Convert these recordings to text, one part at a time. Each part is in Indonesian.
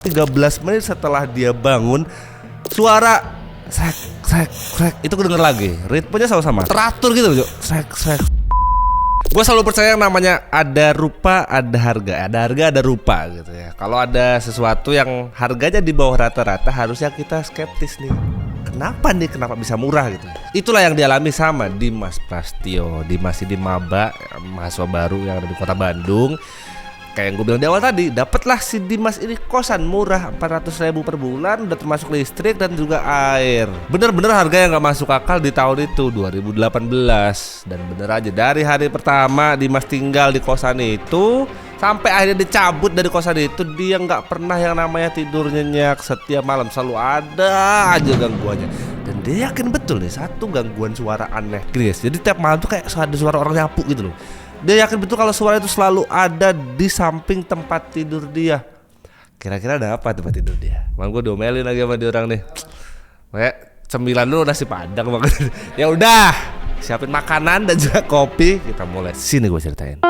13 menit setelah dia bangun, suara srek srek srek itu kedenger lagi. Ritmenya sama-sama teratur gitu loh, srek srek. Gue selalu percaya yang namanya ada rupa, ada harga, ada rupa gitu ya. Kalau ada sesuatu yang harganya di bawah rata-rata, harusnya kita skeptis nih. Kenapa nih, kenapa bisa murah gitu. Itulah yang dialami sama Dimas Prasetyo. Dimas ini maba, mahasiswa baru yang ada di kota Bandung. Kayak yang gue bilang di awal tadi, dapatlah si Dimas ini kosan murah 400.000 per bulan, udah termasuk listrik dan juga air. Bener-bener harga yang gak masuk akal di tahun itu 2018. Dan bener aja dari hari pertama Dimas tinggal di kosan itu sampai akhirnya dicabut dari kosan itu, dia gak pernah yang namanya tidur nyenyak. Setiap malam selalu ada aja gangguannya. Dan dia yakin betul nih, satu gangguan suara aneh guys. Jadi tiap malam tuh kayak ada suara orang nyapu gitu loh. Dia yakin betul kalau suara itu selalu ada di samping tempat tidur dia. Kira-kira ada apa tempat tidur dia? Emang gue diomelin lagi sama dia orang nih. Kayak cemilan dulu nasi padang banget. Ya udah, siapin makanan dan juga kopi. Kita mulai. Sini gue ceritain.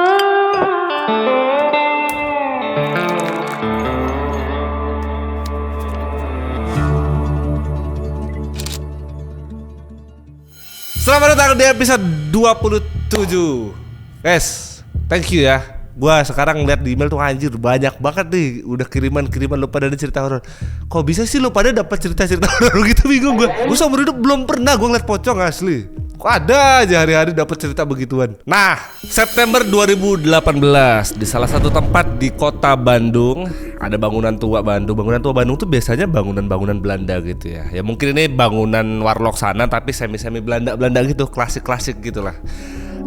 Selamat datang di episode 27. Guys, thank you ya. Gua sekarang lihat di email tuh anjir banyak banget nih udah kiriman lu pada cerita horor. Kok bisa sih lu pada dapat cerita-cerita horor gitu, bingung gua. Gua seumur hidup belum pernah gua ngeliat pocong asli. Kok ada aja hari-hari dapat cerita begituan. Nah, September 2018 di salah satu tempat di kota Bandung ada bangunan tua Bandung. Bangunan tua Bandung tuh biasanya bangunan-bangunan Belanda gitu ya. Ya mungkin ini bangunan warlock sana tapi semi-semi Belanda gitu, klasik-klasik gitulah.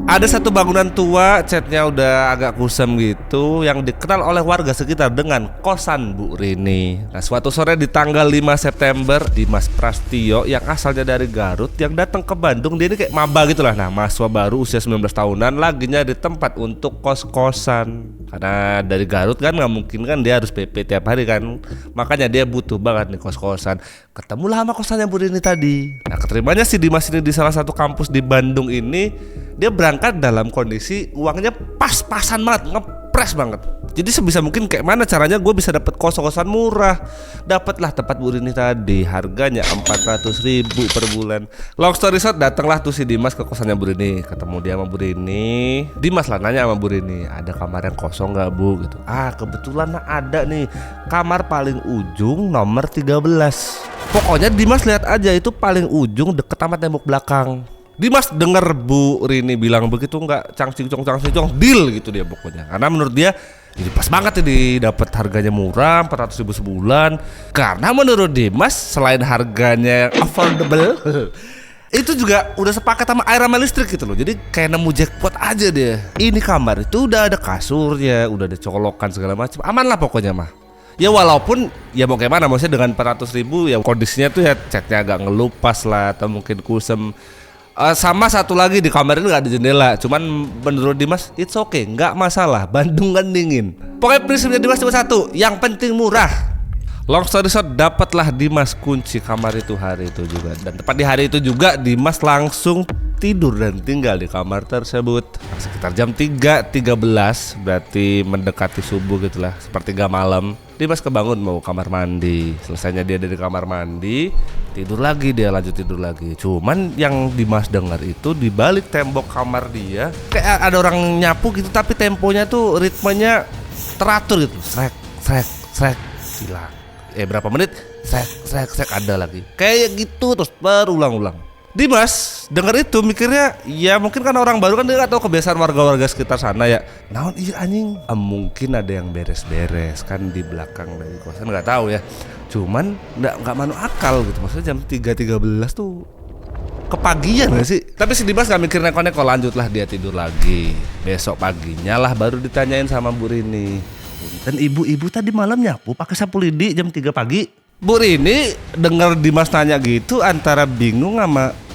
Ada satu bangunan tua, catnya udah agak kusam gitu, yang dikenal oleh warga sekitar dengan kosan Bu Rini. Nah, suatu sore di tanggal 5 September, Dimas Prasetyo yang asalnya dari Garut yang datang ke Bandung, dia ini kayak maba gitu lah. Nah, mahasiswa baru usia 19 tahunan lagi nyari tempat untuk kos-kosan. Karena dari Garut kan nggak mungkin kan dia harus PP tiap hari kan, makanya dia butuh banget nih kos-kosan. Ketemulah sama kosannya Bu Rini tadi. Nah, keterimanya si Dimas ini di salah satu kampus di Bandung ini. Dia berangkat dalam kondisi uangnya pas-pasan banget, ngepres banget. Jadi sebisa mungkin kayak mana caranya gue bisa dapat kos-kosan murah. Dapatlah tempat Bu Rini tadi, harganya 400.000 per bulan. Long story short, datanglah tuh si Dimas ke kosannya Bu Rini. Ketemu dia sama Bu Rini. Dimas lah nanya sama Bu Rini, ada kamar yang kosong gak Bu? Gitu. Kebetulan ada nih, kamar paling ujung nomor 13. Pokoknya Dimas lihat aja itu paling ujung deket sama tembok belakang. Dimas denger Bu Rini bilang begitu nggak cangcing-cong deal gitu dia pokoknya. Karena menurut dia ini pas banget ini dapat harganya murah 400.000 sebulan. Karena menurut Dimas selain harganya affordable itu juga udah sepakat sama air sama listrik gitu loh. Jadi kayak nemu jackpot aja dia. Ini kamar itu udah ada kasurnya, udah ada colokan segala macam. Aman lah pokoknya mah. Ya walaupun ya mau kayak mana, maksudnya dengan 400.000 ya kondisinya tuh ya catnya agak ngelupas lah atau mungkin kusem. Sama satu lagi di kamar ini gak ada jendela. Cuman menurut Dimas it's okay, gak masalah, Bandung kan dingin. Pokoknya prinsipnya Dimas cuma satu, yang penting murah. Long story short, dapatlah Dimas kunci kamar itu hari itu juga. Dan tepat di hari itu juga Dimas langsung tidur dan tinggal di kamar tersebut. Sekitar jam 3.13, berarti mendekati subuh gitulah, sepertiga malam. Dimas kebangun mau kamar mandi. Selesainya dia dari kamar mandi, tidur lagi, dia lanjut tidur lagi. Cuman yang Dimas dengar itu di balik tembok kamar dia kayak ada orang nyapu gitu, tapi temponya tuh ritmenya teratur gitu. Srek srek srek, hilang. Berapa menit? Srek srek srek, ada lagi. Kayak gitu terus berulang-ulang. Dimas denger itu mikirnya ya mungkin kan orang baru kan dia gak tahu kebiasaan warga-warga sekitar sana ya. Naon iya anjing, mungkin ada yang beres-beres kan di belakang dari kosan, gak tahu ya. Cuman gak manu akal gitu, maksudnya jam 3.13 tuh kepagian gak sih? Tapi si Dimas gak mikir neko-neko, lanjutlah dia tidur lagi. Besok paginya lah baru ditanyain sama Bu Rini. Dan ibu-ibu tadi malam nyapu pakai sapu lidi jam 3 pagi. Bu Rini denger Dimas nanya gitu antara bingung sama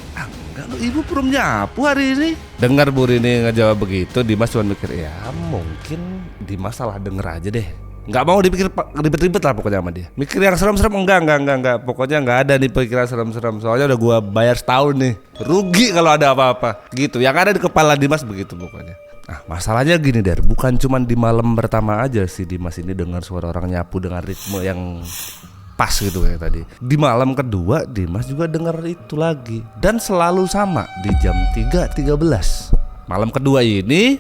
enggak lo ibu belum nyapu hari ini. Dengar Bu Rini ngejawab begitu, Dimas cuma mikir ya mungkin Dimas salah denger aja deh. Nggak mau dipikir ribet-ribet lah pokoknya sama dia. Mikir yang serem-serem enggak. Pokoknya nggak ada nih pikiran serem-serem. Soalnya udah gua bayar setahun nih. Rugi kalau ada apa-apa. Gitu. Yang ada di kepala Dimas begitu pokoknya. Nah, masalahnya gini Der, bukan cuma di malam pertama aja si Dimas ini dengar suara orang nyapu dengan ritme yang pas gitu kayak tadi. Di malam kedua Dimas juga dengar itu lagi dan selalu sama di jam 3.13. Malam kedua ini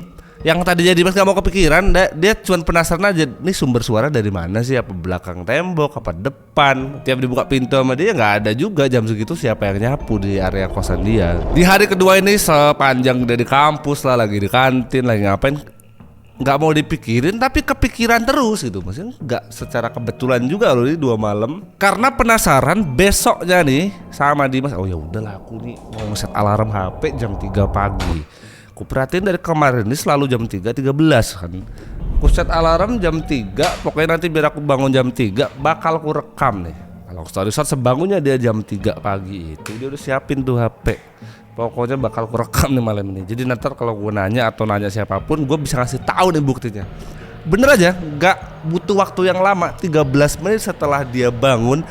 yang tadinya Dimas gak mau kepikiran, dia cuma penasaran aja, nih sumber suara dari mana sih, apa belakang tembok, apa depan. Tiap dibuka pintu sama dia nggak ada juga jam segitu siapa yang nyapu di area kosan dia. Di hari kedua ini sepanjang dari kampus lah, lagi di kantin, lagi ngapain, nggak mau dipikirin tapi kepikiran terus gitu. Maksudnya nggak secara kebetulan juga loh ini 2 malam. Karena penasaran besoknya nih sama Dimas, oh ya udahlah aku nih mau ngeset alarm HP jam 3 pagi. Aku perhatiin dari kemarin ini selalu jam 3.13 kan. Aku set alarm jam 3, pokoknya nanti biar aku bangun jam 3 bakal aku rekam nih. Kalau story shot sebangunnya dia jam 3 pagi itu dia udah siapin tuh HP. Pokoknya bakal aku rekam nih malam ini. Jadi nanti kalau gue nanya atau nanya siapapun, gue bisa ngasih tahu nih buktinya. Bener aja, gak butuh waktu yang lama. 13 menit setelah dia bangun,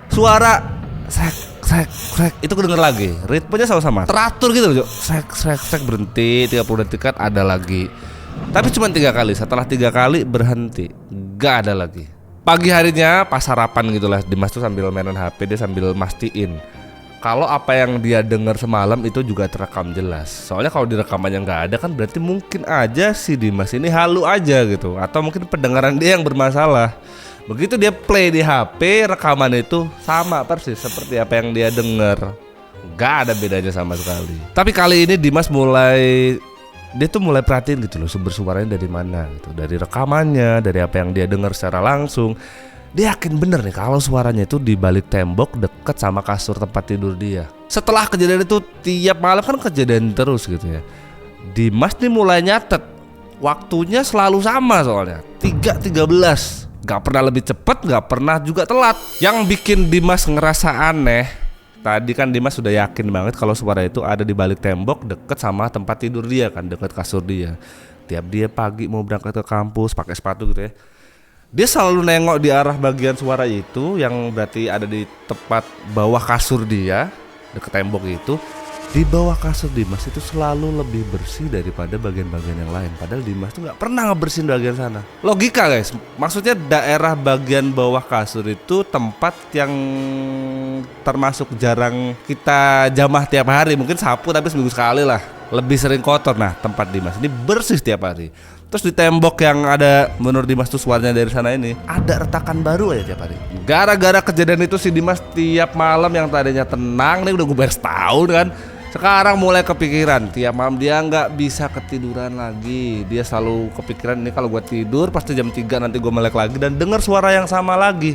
suara srek itu kedenger lagi. Ritmenya sama-sama teratur gitu loh. Srek berhenti 30 detik kan ada lagi. Tapi cuma 3 kali. Setelah 3 kali berhenti, gak ada lagi. Pagi harinya pas sarapan gitulah, Dimas tuh sambil mainan HP, dia sambil mastiin kalau apa yang dia dengar semalam itu juga terekam jelas. Soalnya kalau direkamannya nggak ada kan berarti mungkin aja si Dimas ini halu aja gitu, atau mungkin pendengaran dia yang bermasalah. Begitu dia play di HP, rekaman itu sama persis seperti apa yang dia dengar. Nggak ada bedanya sama sekali. Tapi kali ini Dimas mulai perhatiin gitu loh, sumber suaranya dari mana gitu. Dari rekamannya, dari apa yang dia dengar secara langsung. Dia yakin bener nih kalau suaranya itu di balik tembok deket sama kasur tempat tidur dia. Setelah kejadian itu tiap malam kan kejadian terus gitu ya. Dimas nih mulai nyatet waktunya selalu sama soalnya 3.13. Gak pernah lebih cepet, gak pernah juga telat. Yang bikin Dimas ngerasa aneh, tadi kan Dimas sudah yakin banget kalau suara itu ada di balik tembok deket sama tempat tidur dia kan, deket kasur dia. Tiap dia pagi mau berangkat ke kampus pakai sepatu gitu ya, dia selalu nengok di arah bagian suara itu yang berarti ada di tepat bawah kasur dia, deket tembok itu. Di bawah kasur Dimas itu selalu lebih bersih daripada bagian-bagian yang lain. Padahal Dimas tuh gak pernah ngebersihin bagian sana. Logika guys, maksudnya daerah bagian bawah kasur itu tempat yang termasuk jarang kita jamah tiap hari. Mungkin sapu tapi seminggu sekali lah. Lebih sering kotor. Nah tempat Dimas ini bersih tiap hari. Terus di tembok yang ada menurut Dimas tuh suaranya dari sana ini ada retakan baru aja tiap hari. Gara-gara kejadian itu si Dimas tiap malam yang tadinya tenang, nih udah gue beres tahun kan, sekarang mulai kepikiran. Tiap malam dia nggak bisa ketiduran lagi. Dia selalu kepikiran, ini kalau gue tidur pasti jam 3 nanti gue melek lagi dan dengar suara yang sama lagi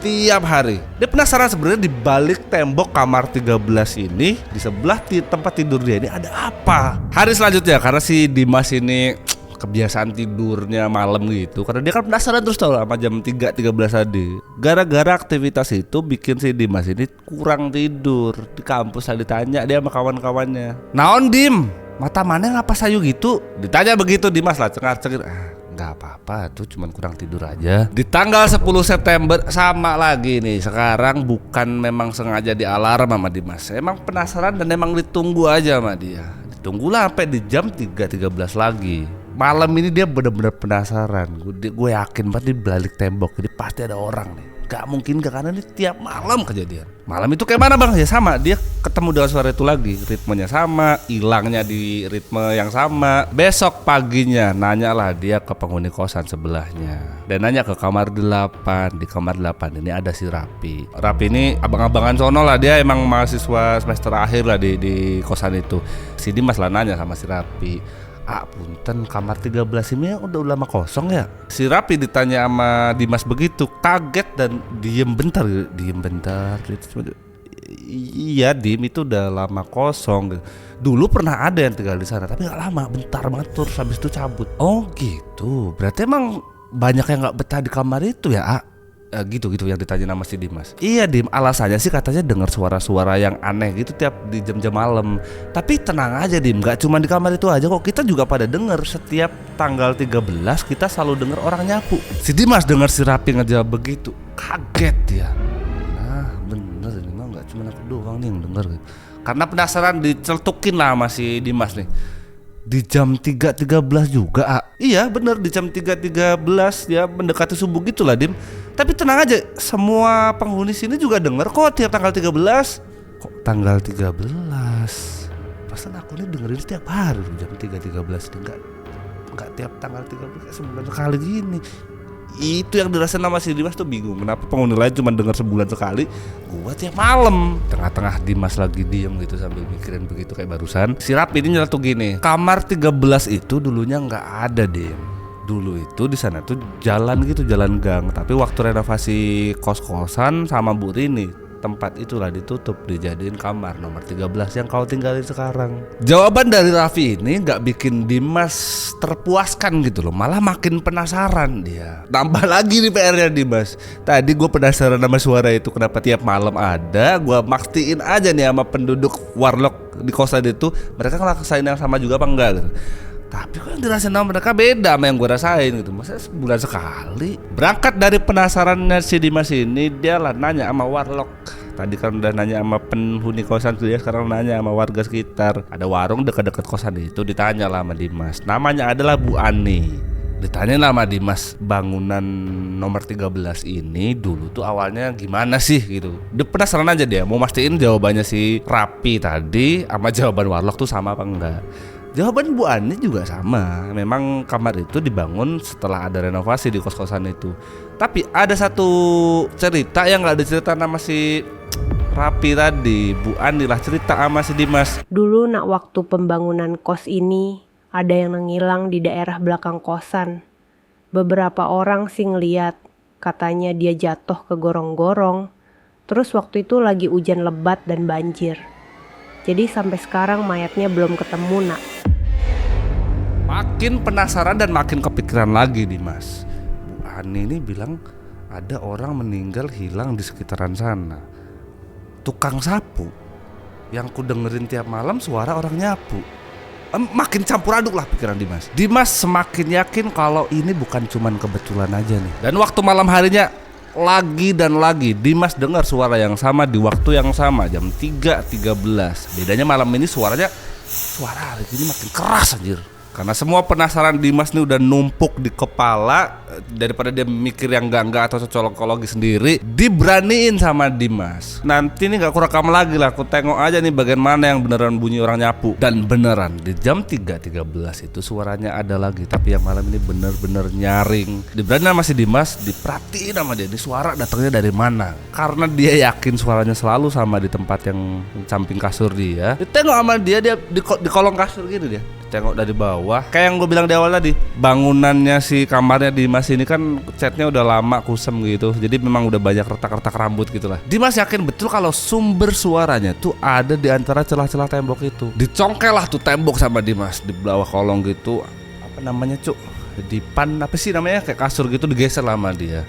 tiap hari. Dia penasaran sebenarnya di balik tembok kamar 13 ini, di sebelah tempat tidur dia ini ada apa. Hari selanjutnya karena si Dimas ini kebiasaan tidurnya malam gitu, karena dia kan penasaran terus tau sama jam 3.13 tadi. Gara-gara aktivitas itu bikin si Dimas ini kurang tidur. Di kampus saya ditanya dia sama kawan-kawannya, naon Dim, mata mana ngapa sayu gitu? Ditanya begitu Dimas lah cengar-cengir, nggak apa-apa tuh cuman kurang tidur aja. Di tanggal 10 September sama lagi nih. Sekarang bukan memang sengaja di alarm sama Dimas, emang penasaran dan emang ditunggu aja sama dia. Ditunggulah sampai di jam 3.13 lagi. Malam ini dia benar-benar penasaran. Gue yakin banget di balik tembok ini pasti ada orang nih. Gak mungkin gak, karena ini tiap malam kejadian. Malam itu kayak mana bang? Ya sama, dia ketemu dengan suara itu lagi. Ritmenya sama, hilangnya di ritme yang sama. Besok paginya nanya lah dia ke penghuni kosan sebelahnya. Dan nanya ke kamar 8. Di kamar 8 ini ada si Rapi. Rapi ini abang-abangan sono lah. Dia emang mahasiswa semester akhir lah di kosan itu. Si Dimas lah nanya sama si Rapi, punten kamar 13 ini udah lama kosong ya? Si Rapi ditanya sama Dimas begitu, kaget dan diem bentar. Iya Dim, itu udah lama kosong. Dulu pernah ada yang tinggal di sana, tapi gak lama, bentar banget terus habis itu cabut. Oh gitu, berarti emang banyak yang gak betah di kamar itu ya? Gitu yang ditanya nama si Dimas. Iya Dim, alasannya sih katanya dengar suara-suara yang aneh gitu tiap di jam-jam malam. Tapi tenang aja Dim, gak cuma di kamar itu aja kok, kita juga pada dengar. Setiap tanggal 13 kita selalu dengar orang nyapu. Si Dimas dengar si Rapi ngejawab begitu, kaget dia. Nah bener ini mah gak cuma aku doang nih yang dengar gitu. Karena penasaran diceltukin lah sama si Dimas nih. Di jam 3.13 juga, Iya bener, di jam 3.13 ya, mendekati subuh gitu lah, Dim. Tapi tenang aja, semua penghuni sini juga denger kok tiap tanggal 13. Kok tanggal 13? Pasan aku nih dengerin setiap hari jam 3.13. Enggak tiap tanggal 13, sebulan sekali gini. Itu yang dirasain sama si Dimas tuh bingung. Kenapa penghuni lain cuma denger sebulan sekali, gua tiap malam. Tengah-tengah Dimas lagi diem gitu sambil mikirin begitu kayak barusan, si Rapi ini nyeletuk gini, kamar 13 itu dulunya nggak ada, Dim. Dulu itu di sana tuh jalan gitu, jalan gang. Tapi waktu renovasi kos-kosan sama Bu Rini, tempat itulah ditutup, dijadiin kamar nomor 13 yang kau tinggalin sekarang. Jawaban dari Raffi ini gak bikin Dimas terpuaskan gitu loh, malah makin penasaran dia. Tambah lagi nih PR-nya Dimas. Tadi gue penasaran sama suara itu kenapa tiap malam ada. Gue mastiin aja nih sama penduduk warlock di kosan itu, mereka ngerasain yang sama juga apa enggak gitu. Tapi kok yang dirasain sama mereka beda sama yang gue rasain gitu. Masa sebulan sekali? Berangkat dari penasarannya si Dimas ini, dia lah nanya sama warlock. Tadi kan udah nanya sama penghuni kosan tuh ya, sekarang nanya sama warga sekitar. Ada warung dekat-dekat kosan itu, ditanya lah sama Dimas. Namanya adalah Bu Ani. Ditanya lah sama Dimas, bangunan nomor 13 ini dulu tuh awalnya gimana sih gitu. Dia penasaran aja dia, mau mastiin jawabannya si Rapi tadi sama jawaban warlock tuh sama apa enggak. Jawaban Bu Ani juga sama. Memang kamar itu dibangun setelah ada renovasi di kos-kosan itu. Tapi ada satu cerita yang gak diceritain sama si Rapi tadi. Bu Ani lah cerita sama si Dimas. Dulu nak waktu pembangunan kos ini, ada yang ngilang di daerah belakang kosan. Beberapa orang sih ngeliat, katanya dia jatuh ke gorong-gorong. Terus waktu itu lagi hujan lebat dan banjir. Jadi sampai sekarang mayatnya belum ketemu, nak. Makin penasaran dan makin kepikiran lagi Dimas. Bu Ani ini bilang ada orang meninggal hilang di sekitaran sana. Tukang sapu yang ku dengerin tiap malam suara orang nyapu. Makin campur aduk lah pikiran Dimas. Dimas semakin yakin kalau ini bukan cuman kebetulan aja nih. Dan waktu malam harinya lagi dan lagi Dimas dengar suara yang sama di waktu yang sama, jam 3.13. Bedanya malam ini suara hari ini makin keras anjir. Karena semua penasaran Dimas nih udah numpuk di kepala, daripada dia mikir yang enggak atau sociologi sendiri, diberaniin sama Dimas. Nanti nih gak kurekam lagi lah, aku tengok aja nih bagian mana yang beneran bunyi orang nyapu. Dan beneran di jam 3.13 itu suaranya ada lagi, tapi yang malam ini bener-bener nyaring. Diberaniin sama si Dimas, diperhatiin sama dia, ini suara datangnya dari mana. Karena dia yakin suaranya selalu sama di tempat yang samping kasur dia. Ditengok sama dia di kolong kasur gitu dia. Tengok dari bawah, kayak yang gue bilang di awal tadi, bangunannya si kamarnya Dimas ini kan catnya udah lama kusem gitu, jadi memang udah banyak retak-retak rambut gitulah. Dimas yakin betul kalau sumber suaranya tuh ada di antara celah-celah tembok itu. Dicongkel lah tuh tembok sama Dimas di bawah kolong gitu, apa namanya cuk, dipan apa sih namanya, kayak kasur gitu, digeser lah sama dia.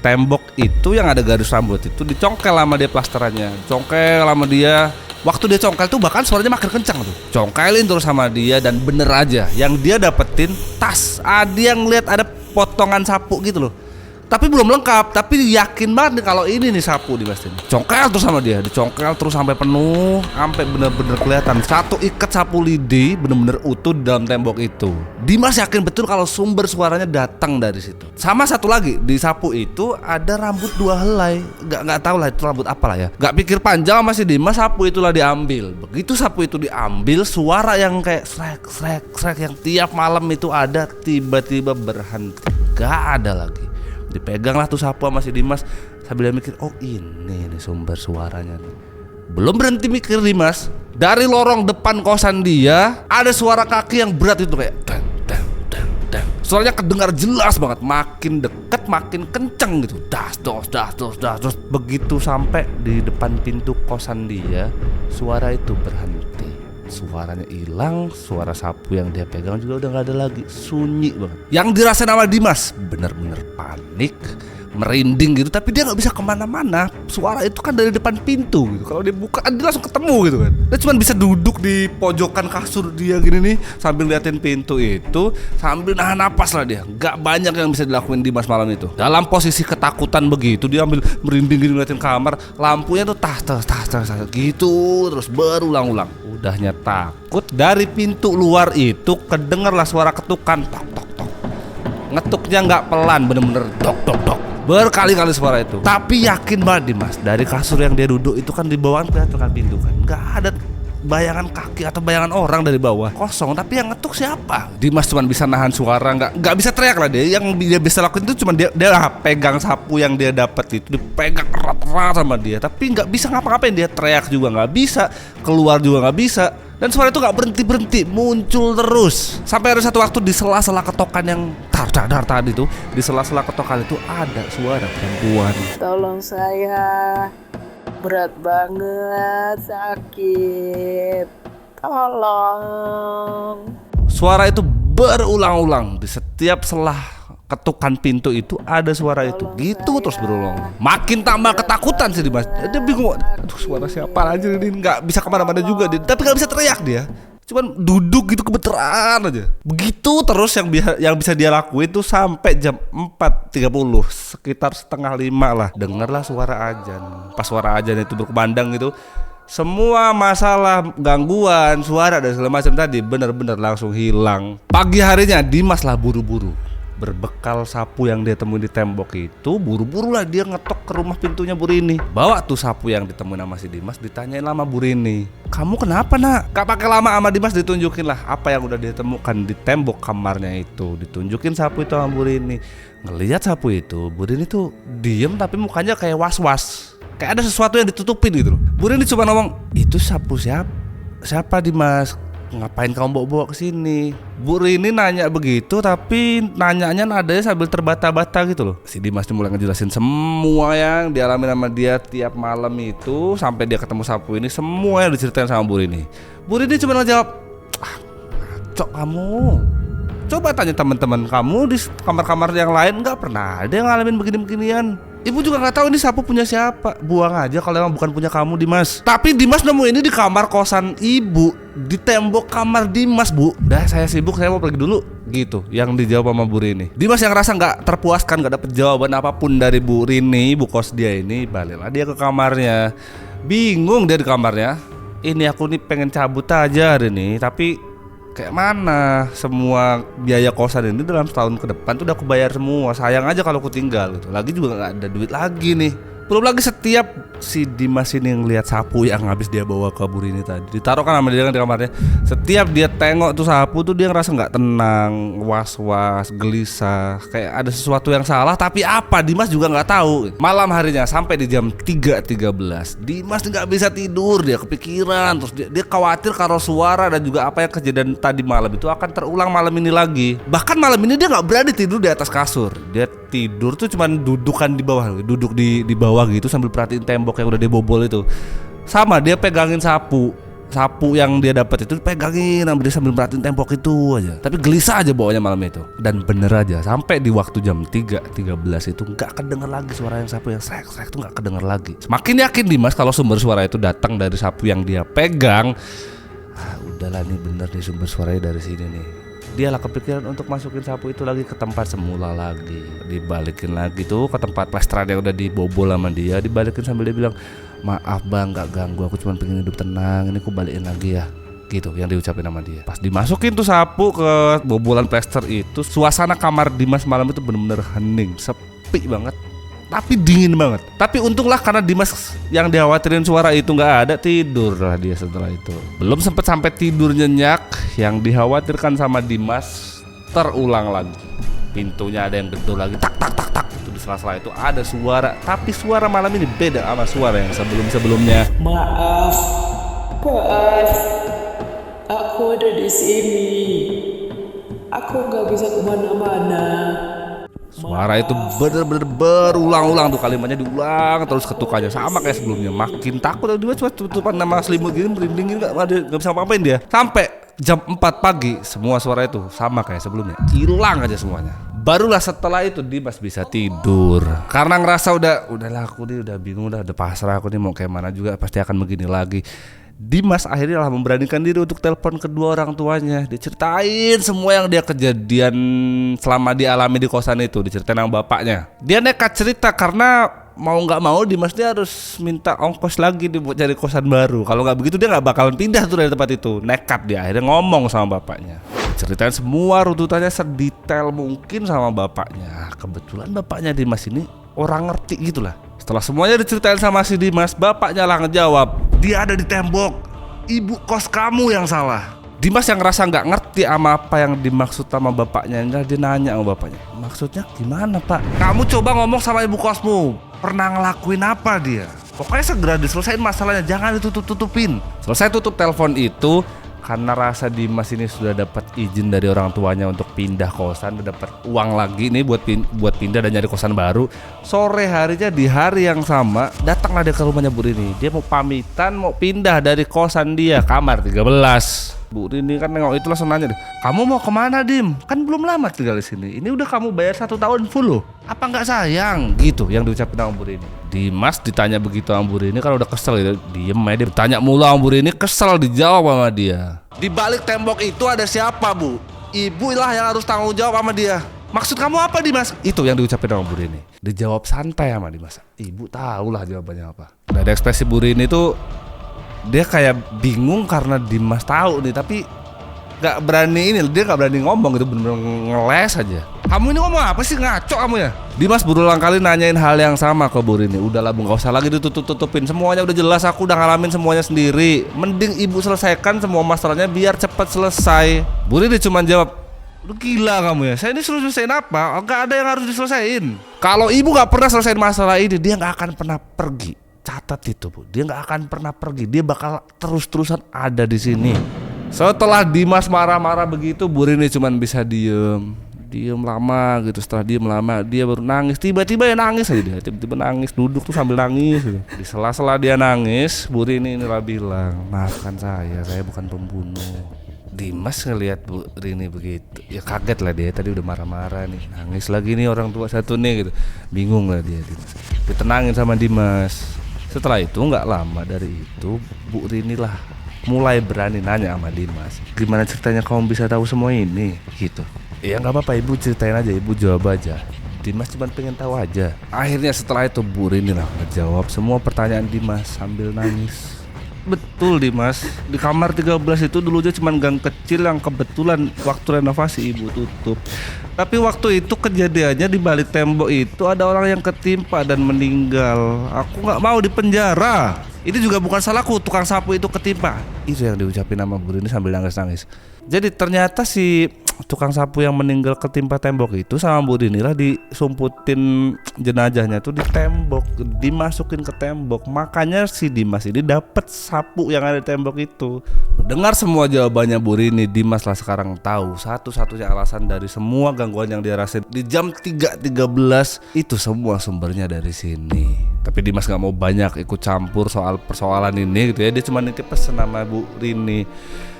Tembok itu yang ada garis rambut itu dicongkel sama dia plasterannya, congkel sama dia. Waktu dia congkel tuh bahkan suaranya makin kencang tuh. Congkelin terus sama dia dan bener aja yang dia dapetin tas. Ada yang lihat ada potongan sapu gitu loh. Tapi belum lengkap, tapi yakin banget nih kalau ini nih sapu di Bastin. Congkel terus sama dia, dicongkel terus sampai penuh, sampai bener-bener kelihatan satu ikat sapu lidi bener-bener utuh di dalam tembok itu. Dimas yakin betul kalau sumber suaranya datang dari situ. Sama satu lagi, di sapu itu ada rambut 2 helai. Nggak tahu lah itu rambut apa lah ya. Nggak pikir panjang masih Dimas, sapu itulah diambil. Begitu sapu itu diambil, suara yang kayak srek yang tiap malam itu ada tiba-tiba berhenti. Nggak ada lagi. Dipegang lah tuh sapu sama si Dimas sambil dia mikir, oh ini nih sumber suaranya nih. Belum berhenti mikir Dimas, dari lorong depan kosan dia ada suara kaki yang berat itu kayak dang. Suaranya kedengar jelas banget, makin deket makin kenceng gitu, das. Begitu sampai di depan pintu kosan dia, suara itu berhenti. Suaranya hilang, suara sapu yang dia pegang juga udah gak ada lagi, sunyi banget. Yang dirasain sama Dimas bener-bener panik, merinding gitu, tapi dia nggak bisa kemana-mana. Suara itu kan dari depan pintu gitu. Kalau dia buka, dia langsung ketemu gitu kan. Dia cuma bisa duduk di pojokan kasur dia gini nih, sambil liatin pintu itu, sambil nahan napas lah dia. Gak banyak yang bisa dilakuin Dimas malam itu. Dalam posisi ketakutan begitu, dia ambil merinding gitu ngeliatin kamar, lampunya tuh tas gitu terus berulang-ulang. Udahnya takut, dari pintu luar itu kedengarlah suara ketukan, tok tok tok. Ngetuknya nggak pelan, bener-bener dok dok dok. Berkali-kali suara itu. Tapi yakin banget Dimas, dari kasur yang dia duduk itu kan di bawah kelihatan pintu kan. Nggak ada bayangan kaki atau bayangan orang dari bawah, kosong. Tapi yang ngetuk siapa? Dimas cuma bisa nahan suara, nggak bisa teriak lah dia. Yang dia bisa lakuin itu cuma dia pegang sapu yang dia dapat itu, dipegang erat-erat sama dia. Tapi nggak bisa ngapa-ngapain, dia teriak juga nggak bisa, keluar juga nggak bisa. Dan suara itu gak berhenti-berhenti, muncul terus. Sampai ada satu waktu di sela-sela ketokan yang dar tadi itu, di sela-sela ketokan itu ada suara perempuan. Tolong saya, berat banget, sakit. Tolong. Suara itu berulang-ulang di setiap selah ketukan pintu itu ada suara itu. Gitu terus berulang. Makin tambah ketakutan sih Dimas. Dia bingung. Aduh, suara siapa aja ini, nggak bisa kemana-mana juga dia. Tapi nggak bisa teriak dia. Cuman duduk gitu kebetulan aja. Begitu terus yang bisa dia lakuin tuh sampai jam 4.30, sekitar setengah 5 lah. Dengarlah suara azan. Pas suara azan itu berkumandang gitu, semua masalah gangguan suara dan segala macam tadi benar-benar langsung hilang. Pagi harinya Dimas lah buru-buru, berbekal sapu yang dia temuin di tembok itu, buru-buru lah dia ngetok ke rumah pintunya Bu Rini. Bawa tuh sapu yang ditemuin sama si Dimas, ditanyain sama Bu Rini, kamu kenapa nak? Gak pakai lama sama Dimas ditunjukin lah apa yang udah dia temukan di tembok kamarnya itu. Ditunjukin sapu itu sama Bu Rini. Ngelihat sapu itu, Bu Rini tuh diem tapi mukanya kayak was-was, kayak ada sesuatu yang ditutupin gitu loh. Bu Rini cuma ngomong, itu sapu siapa Dimas? Ngapain kamu bawa-bawa ke sini? Bu Rini nanya begitu, tapi nanyanya nadanya sambil terbata-bata gitu loh. Si Dimas mulai ngejelasin semua yang dialami sama dia tiap malam itu sampai dia ketemu sapu ini, semua yang diceritain sama Bu Rini. Bu Rini cuma ngejawab, cok kamu. Coba tanya teman-teman kamu di kamar-kamar yang lain, nggak pernah ada yang ngalamin begini-beginian. Ibu juga nggak tahu ini sapu punya siapa. Buang aja kalau emang bukan punya kamu Dimas. Tapi Dimas nemu ini di kamar kosan ibu, di tembok kamar Dimas Bu. Udah saya sibuk, saya mau pergi dulu. Gitu yang dijawab sama Bu Rini. Dimas yang rasa nggak terpuaskan, nggak dapet jawaban apapun dari Bu Rini, bu kos dia ini, baliklah dia ke kamarnya. Bingung dia di kamarnya. Ini aku nih pengen cabut aja hari ini, tapi kayak mana semua biaya kosan ini dalam setahun ke depan tuh udah aku bayar semua. Sayang aja kalau aku tinggal gitu. Lagi juga gak ada duit lagi nih. Belum lagi setiap si Dimas ini ngelihat sapu yang habis dia bawa ke Bu Rini tadi, ditaruh kan sama dia kan di kamarnya. Setiap dia tengok tuh sapu tuh dia ngerasa nggak tenang, was-was, gelisah, kayak ada sesuatu yang salah. Tapi apa Dimas juga nggak tahu. Malam harinya sampai di jam 3.13 Dimas nggak bisa tidur, dia kepikiran. Terus dia khawatir kalau suara dan juga apa yang kejadian tadi malam itu akan terulang malam ini lagi. Bahkan malam ini dia nggak berani tidur di atas kasur. Dia tidur tuh cuman dudukan di bawah, duduk di bawah gitu sambil perhatiin tembok yang udah dibobol itu. Sama dia pegangin sapu yang dia dapat itu pegangin sambil perhatiin tembok itu aja. Tapi gelisah aja bawanya malam itu. Dan bener aja sampai di waktu jam 3.13 itu nggak kedengar lagi suara yang sapu yang srek tuh nggak kedengar lagi. Semakin yakin Dimas kalau sumber suara itu datang dari sapu yang dia pegang. Udahlah nih bener nih sumber suaranya dari sini nih. Dia lah kepikiran untuk masukin sapu itu lagi ke tempat semula lagi. Dibalikin lagi tuh ke tempat plesteran yang udah dibobol sama dia. Dibalikin sambil dia bilang, maaf bang gak ganggu, aku cuma pengen hidup tenang, ini aku balikin lagi ya. Gitu yang diucapin sama dia. Pas dimasukin tuh sapu ke bobolan plester itu, suasana kamar Dimas malam itu bener-bener hening, sepi banget, tapi dingin banget. Tapi untunglah karena Dimas yang dikhawatirin suara itu nggak ada, tidur lah dia setelah itu. Belum sempet sampai tidur nyenyak, yang dikhawatirkan sama Dimas terulang lagi. Pintunya ada yang gedor lagi, tak tak tak tak. Itu di sela-sela itu ada suara, tapi suara malam ini beda sama suara yang sebelum-sebelumnya. Maaf, aku ada di sini. Aku nggak bisa kemana-mana. Suara itu bener-bener berulang-ulang tuh, kalimatnya diulang terus ketukannya sama kayak sebelumnya. Makin takut dia cuma tutupan nama selimut gini, merinding nggak bisa ngapain dia. Sampai jam 4 pagi semua suara itu sama kayak sebelumnya, hilang aja semuanya. Barulah setelah itu Dimas bisa tidur. Karena ngerasa udahlah aku nih udah bingung, udah pasrah aku nih mau kayak mana juga pasti akan begini lagi. Dimas akhirnya lah memberanikan diri untuk telepon kedua orang tuanya. Diceritain semua yang dia kejadian selama dialami di kosan itu, diceritain sama bapaknya. Dia nekat cerita karena mau nggak mau Dimas dia harus minta ongkos lagi nih buat cari kosan baru. Kalau nggak begitu dia nggak bakalan pindah tuh dari tempat itu. Nekat dia akhirnya ngomong sama bapaknya. Ceritain semua runtutannya sedetail mungkin sama bapaknya. Kebetulan bapaknya Dimas ini orang ngerti gitulah. Setelah semuanya diceritain sama si Dimas, bapaknya lah ngejawab, dia ada di tembok, ibu kos kamu yang salah. Dimas yang ngerasa nggak ngerti sama apa yang dimaksud sama bapaknya. Dia nanya sama bapaknya, maksudnya gimana pak? Kamu coba ngomong sama ibu kosmu, pernah ngelakuin apa dia? Pokoknya segera diselesain masalahnya, jangan ditutup-tutupin. Selesai tutup telepon itu, karena rasa Dimas ini sudah dapat izin dari orang tuanya untuk pindah kosan, udah dapat uang lagi nih buat pindah dan nyari kosan baru. Sore harinya di hari yang sama datanglah dia ke rumahnya Bu Rini. Dia mau pamitan, mau pindah dari kosan dia, kamar 13. Bu Rini kan nengok itu langsung nanya deh, kamu mau kemana Dim? Kan belum lama tinggal di sini. Ini udah kamu bayar 1 tahun full loh. Apa nggak sayang? Gitu yang diucapin sama Bu Rini. Dimas ditanya begitu sama Bu Rini kan udah kesel gitu. Diem aja dia ditanya mulu sama Bu Rini, kesel dijawab sama dia. Di balik tembok itu ada siapa Bu? Ibu lah yang harus tanggung jawab sama dia. Maksud kamu apa Dimas? Itu yang diucapin sama Bu Rini. Dijawab santai sama Dimas. Ibu tahu lah jawabannya apa. Dari ekspresi Bu Rini itu dia kayak bingung karena Dimas tahu nih, tapi nggak berani dia nggak berani ngomong gitu, bener-bener ngeles aja. Kamu ini ngomong apa sih, ngaco kamu ya? Dimas berulang kali nanyain hal yang sama ke Bu Rini. Udahlah Bu, nggak usah lagi ditutup-tutupin, semuanya udah jelas, aku udah ngalamin semuanya sendiri. Mending ibu selesaikan semua masalahnya biar cepat selesai. Bu Rini cuma jawab, lu gila kamu ya, saya ini suruh selesaiin apa? Nggak ada yang harus diselesaiin. Kalau ibu nggak pernah selesaiin masalah ini, dia nggak akan pernah pergi. Catat itu Bu, dia nggak akan pernah pergi, dia bakal terus-terusan ada di sini. Setelah Dimas marah-marah begitu, Bu Rini cuma bisa diem lama gitu. Setelah diem lama dia baru nangis, tiba-tiba ya nangis aja dia, tiba-tiba nangis, duduk tuh sambil nangis gitu. Di sela-sela dia nangis, Bu Rini inilah bilang, maafkan saya bukan pembunuh. Dimas ngelihat Bu Rini begitu, ya kaget lah dia, tadi udah marah-marah nih, nangis lagi nih orang tua satu nih gitu, bingung lah dia. Ditenangin sama Dimas. Setelah itu nggak lama dari itu Bu Rini lah mulai berani nanya sama Dimas, gimana ceritanya kamu bisa tahu semua ini gitu. Ya nggak apa-apa ibu, ceritain aja, ibu jawab aja. Dimas cuma pengen tahu aja. Akhirnya setelah itu Bu Rini lah ngejawab semua pertanyaan Dimas sambil nangis. Betul Dimas, di kamar 13 itu dulunya cuma gang kecil yang kebetulan waktu renovasi ibu tutup. Tapi waktu itu kejadiannya di balik tembok itu ada orang yang ketimpa dan meninggal. Aku nggak mau dipenjara. Ini juga bukan salahku, tukang sapu itu ketimpa. Itu yang diucapin sama Bu Rini sambil nangis-nangis. Jadi ternyata si tukang sapu yang meninggal ketimpa tembok itu sama Bu Rini lah disumputin jenazahnya tuh di tembok, dimasukin ke tembok. Makanya si Dimas ini dapat sapu yang ada di tembok itu. Dengar semua jawabannya Bu Rini, Dimas lah sekarang tahu satu-satunya alasan dari semua gangguan yang dia rasain di jam 3.13 itu semua sumbernya dari sini. Tapi Dimas gak mau banyak ikut campur soal persoalan ini gitu ya. Dia cuma nitip pesan sama Bu Rini,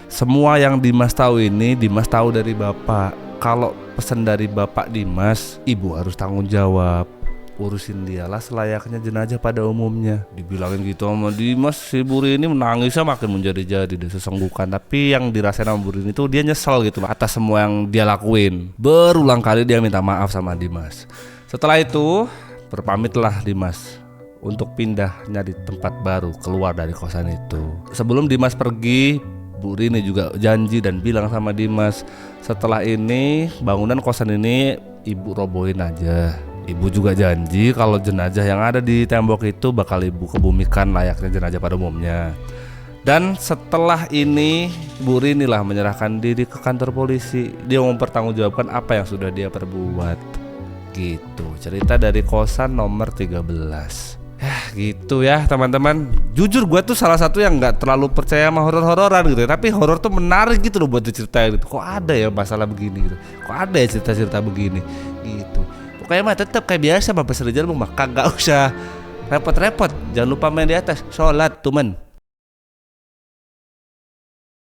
semua yang Dimas tahu ini Dimas tahu dari bapak. Kalau pesan dari bapak Dimas, ibu harus tanggung jawab, urusin dialah selayaknya jenazah pada umumnya. Dibilangin gitu sama Dimas, si Bu Rini menangisnya makin menjadi-jadi, dia sesenggukan. Tapi yang dirasain sama Bu Rini itu dia nyesel gitu atas semua yang dia lakuin. Berulang kali dia minta maaf sama Dimas. Setelah itu berpamitlah Dimas untuk pindah nyari tempat baru keluar dari kosan itu. Sebelum Dimas pergi, Bu Rini juga janji dan bilang sama Dimas, setelah ini bangunan kosan ini ibu robohin aja. Ibu juga janji kalau jenazah yang ada di tembok itu bakal ibu kebumikan layaknya jenazah pada umumnya. Dan setelah ini Bu Rini lah menyerahkan diri ke kantor polisi. Dia mempertanggungjawabkan apa yang sudah dia perbuat. Gitu cerita dari kosan nomor 13. Gitu ya teman-teman. Jujur gue tuh salah satu yang gak terlalu percaya sama horor-hororan gitu ya. Tapi horor tuh menarik gitu loh buat diceritain gitu. Kok ada ya masalah begini gitu, kok ada ya cerita-cerita begini gitu. Pokoknya mah tetap kayak biasa Bapak Rizal mah kagak usah repot-repot. Jangan lupa main di atas, sholat tuh men.